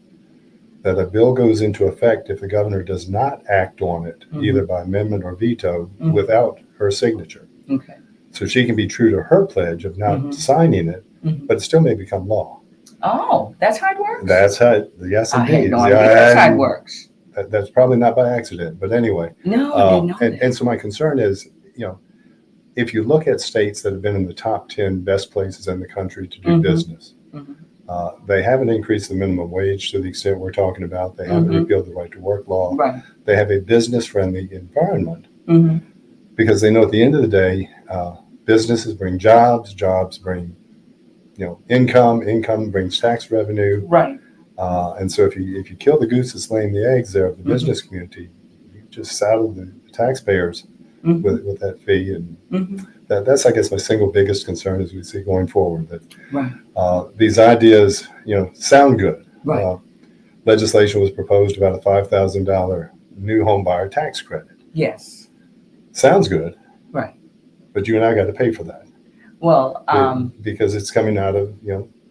That a bill goes into effect if the governor does not act on it, Mhm. either by amendment or veto, Mhm. without her signature. Okay. So she can be true to her pledge of not Mhm. signing it, Mhm. but it still may become law. Oh, that's how it works? That's how, yes, I indeed. had no idea that's how it works. That's probably not by accident, but anyway. No, I didn't know that. And so my concern is, if you look at states that have been in the top 10 best places in the country to do business, they haven't increased the minimum wage to the extent we're talking about. They haven't repealed the right to work law. Right. They have a business-friendly environment because they know at the end of the day, businesses bring jobs, jobs bring income, income brings tax revenue. Right. And so if you kill the goose that's laying the eggs there of the business community, you just saddle the taxpayers with that fee. And that's, I guess, my single biggest concern as we see going forward, that these ideas, sound good. Right. Legislation was proposed about a $5,000 new home buyer tax credit. Yes. Sounds good. Right. But you and I got to pay for that. Well, because it's coming out of,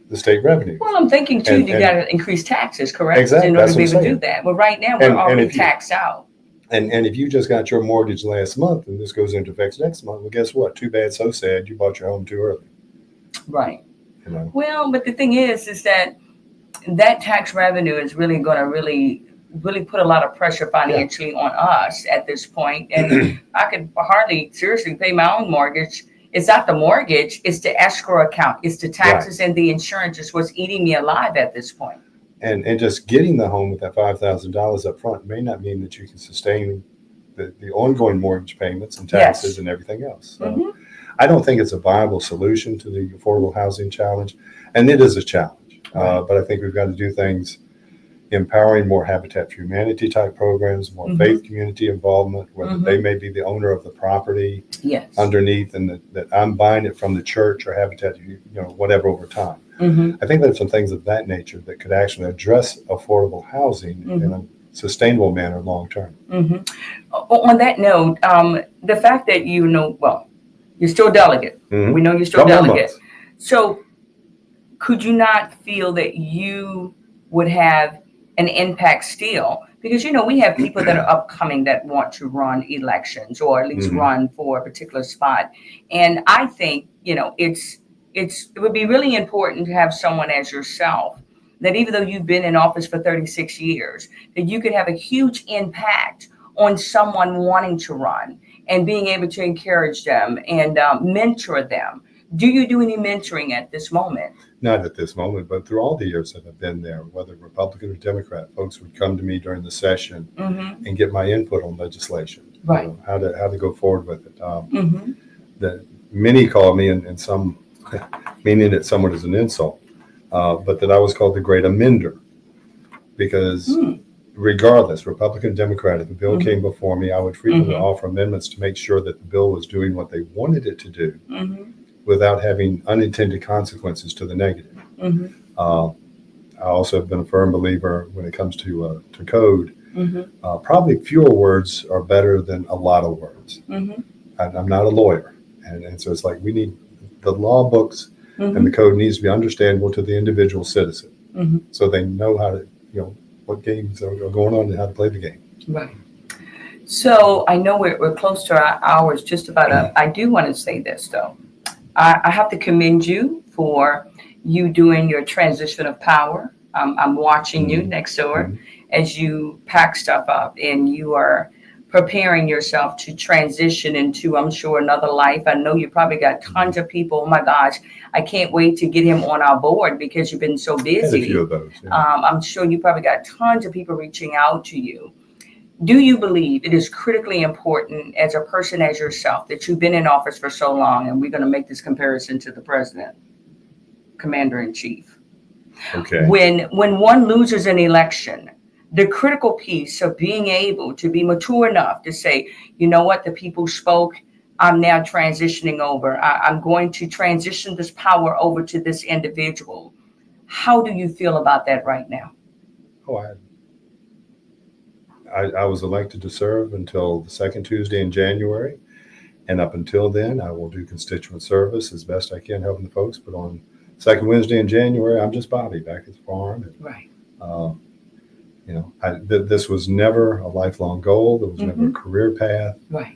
the state revenue. Well, I'm thinking too, you got to increase taxes, correct? Exactly. In order That's to be what able I'm to do saying. that. Well, right now we're already taxed out. And if you just got your mortgage last month and this goes into effect next month, well, guess what? Too bad, so sad. You bought your home too early. Right. Well, but the thing is that tax revenue is really going to really put a lot of pressure financially on us at this point. And I could hardly seriously pay my own mortgage. It's not the mortgage, it's the escrow account, it's the taxes and the insurance is what's eating me alive at this point. And just getting the home with that $5,000 up front may not mean that you can sustain the ongoing mortgage payments and taxes and everything else. So I don't think it's a viable solution to the affordable housing challenge. And it is a challenge. But I think we've got to do things empowering more Habitat for Humanity type programs, more faith community involvement, whether they may be the owner of the property underneath and that I'm buying it from the church or Habitat, whatever over time. I think there's some things of that nature that could actually address affordable housing in a sustainable manner long term. On that note, the fact that you're still delegate. We know you're still delegate. So could you not feel that you would have an impact still? Because, we have people that are upcoming that want to run elections or at least run for a particular spot. And I think, it would be really important to have someone as yourself that even though you've been in office for 36 years, that you could have a huge impact on someone wanting to run and being able to encourage them and mentor them. Do you do any mentoring at this moment? Not at this moment, but through all the years that I've been there, whether Republican or Democrat, folks would come to me during the session and get my input on legislation, how to go forward with it. That many call me, and some meaning it somewhat as an insult, but that I was called the great amender because regardless, Republican, Democrat, if a bill came before me, I would frequently offer amendments to make sure that the bill was doing what they wanted it to do. Without having unintended consequences to the negative. I also have been a firm believer when it comes to code. Probably fewer words are better than a lot of words. I'm not a lawyer. And so it's like we need the law books and the code needs to be understandable to the individual citizen so they know how to, what games are going on and how to play the game. Right. So I know we're close to our hours, just about up. I do want to say this, though. I have to commend you for you doing your transition of power. I'm watching you next door as you pack stuff up and you are preparing yourself to transition into, I'm sure, another life. I know you probably got tons of people. Oh my gosh, I can't wait to get him on our board because you've been so busy. I had a few of those. I'm sure you probably got tons of people reaching out to you. Do you believe it is critically important as a person as yourself that you've been in office for so long, and we're going to make this comparison to the president, commander-in-chief. Okay. When one loses an election, the critical piece of being able to be mature enough to say, you know what, the people spoke, I'm now transitioning over. I'm going to transition this power over to this individual. How do you feel about that right now? I was elected to serve until the second Tuesday in January. And up until then, I will do constituent service as best I can, helping the folks. But on second Wednesday in January, I'm just Bobby back at the farm. And, right. This was never a lifelong goal. There was never a career path. Right.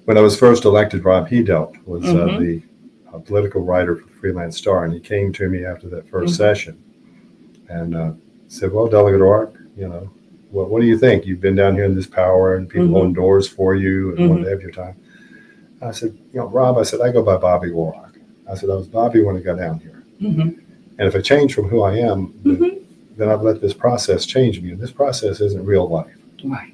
When I was first elected, Rob Hedelt was the political writer for the Freelance Star. And he came to me after that first session. And said, well, Delegate Orrock, well, what do you think? You've been down here in this power and people open doors for you and want to have your time. I said, Rob, I said, I go by Bobby Orrock. I said, I was Bobby when I got down here. And if I change from who I am, then I've let this process change me. And this process isn't real life. Right.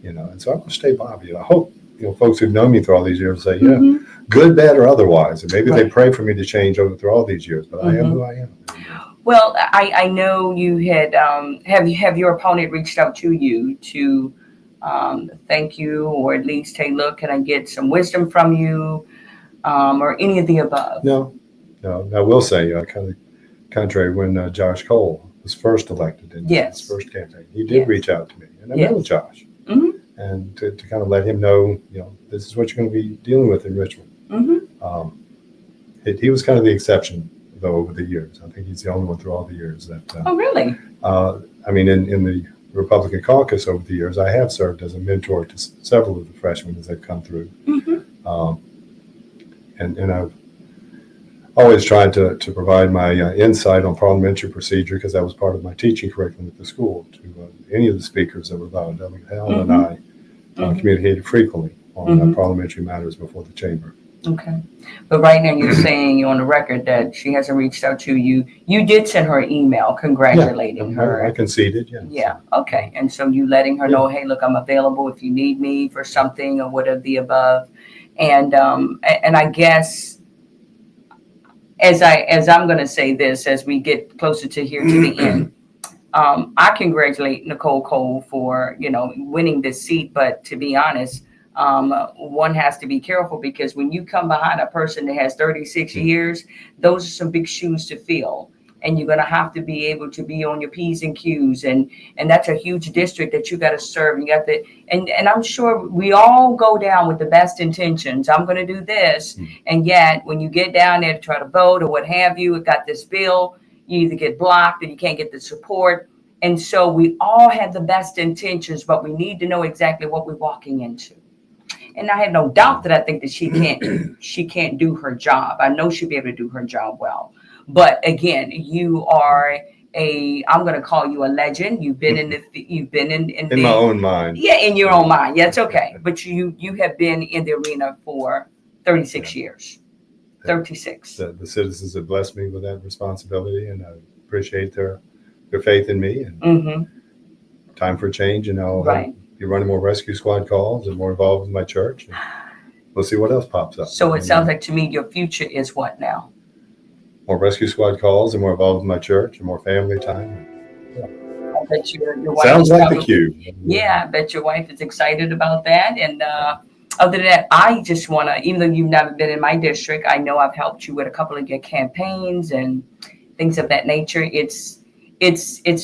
And so I'm going to stay Bobby. And I hope, folks who've known me through all these years say, good, bad, or otherwise. And maybe they pray for me to change through all these years, but I am who I am. Well, I know you had, have your opponent reached out to you to thank you, or at least, hey, look, can I get some wisdom from you, or any of the above? No. I will say, kind of contrary, when Josh Cole was first elected in his first campaign, he did reach out to me, and I met with Josh, and to kind of let him know, this is what you're going to be dealing with in Richmond. He was kind of the exception, though, over the years. I think he's the only one through all the years that. Oh, really? I mean, in the Republican caucus over the years, I have served as a mentor to several of the freshmen as they've come through, and I've always tried to provide my insight on parliamentary procedure, because that was part of my teaching curriculum at the school, to any of the speakers that were involved. Delegate Hell and I communicated frequently on parliamentary matters before the chamber. Okay. But right now you're saying, you're on the record, that she hasn't reached out to you. You did send her an email congratulating her. I conceded, Yeah. Okay. And so you letting her know, hey, look, I'm available if you need me for something, or whatever the above. And I guess, as I'm going to say this, as we get closer to the end, I congratulate Nicole Cole for, winning this seat. But to be honest, one has to be careful, because when you come behind a person that has 36 years, those are some big shoes to fill. And you're going to have to be able to be on your P's and Q's. And that's a huge district that you got to serve. You got to, and I'm sure we all go down with the best intentions. I'm going to do this. And yet when you get down there to try to vote or what have you, it got this bill, you either get blocked or you can't get the support. And so we all have the best intentions, but we need to know exactly what we're walking into. And I have no doubt that I think that she can't do her job. I know she'll be able to do her job well. But again, you are I'm going to call you a legend. You've been in my own mind. Yeah, in your own mind. Yeah, it's okay. But you have been in the arena for 36 years. 36. The citizens have blessed me with that responsibility, and I appreciate their faith in me. And time for change, and I'll be running more rescue squad calls and more involved with my church. And we'll see what else pops up. So it sounds like to me your future is what now? More rescue squad calls and more involved with my church and more family time. I bet your wife sounds like the cue. Yeah, I bet your wife is excited about that. And other than that, I just want to, even though you've never been in my district, I know I've helped you with a couple of your campaigns and things of that nature. It's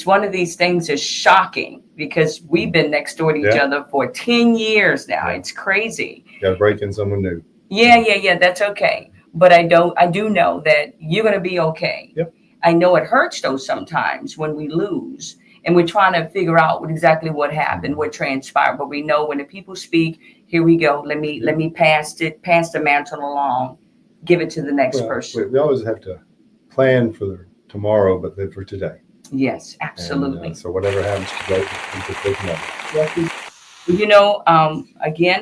one of these things that's shocking, because we've been next door to each other for 10 years now. It's crazy. You got to break in someone new. Yeah. That's okay. But I do know that you're going to be okay. Yep. I know it hurts though sometimes when we lose, and we're trying to figure out exactly what happened, what transpired. But we know when the people speak, here we go. Let me pass the mantle along, give it to the next person. We always have to plan for tomorrow, but then for today. Yes, absolutely. And, so whatever happens today, we just take tomorrow. Again,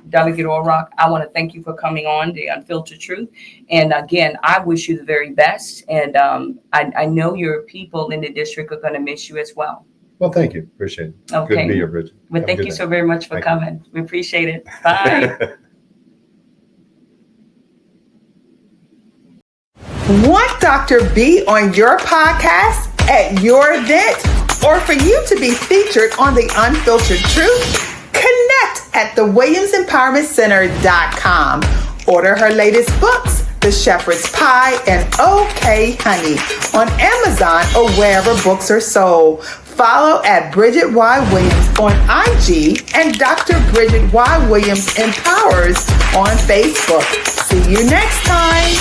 Delegate Orrock, I want to thank you for coming on The Unfiltered Truth. And again, I wish you the very best. And I know your people in the district are going to miss you as well. Well, thank you. Appreciate it. Okay. Good to be here, Bridget. Well, thank you so very much for coming. We appreciate it. Bye. Want Dr. B on your podcast, at your event, or for you to be featured on The Unfiltered Truth? Connect at thewilliamsempowermentcenter.com. Order her latest books, The Shepherd's Pie and OK Honey, on Amazon or wherever books are sold. Follow at Bridget Y. Williams on IG and Dr. Bridget Y. Williams Empowers on Facebook. See you next time.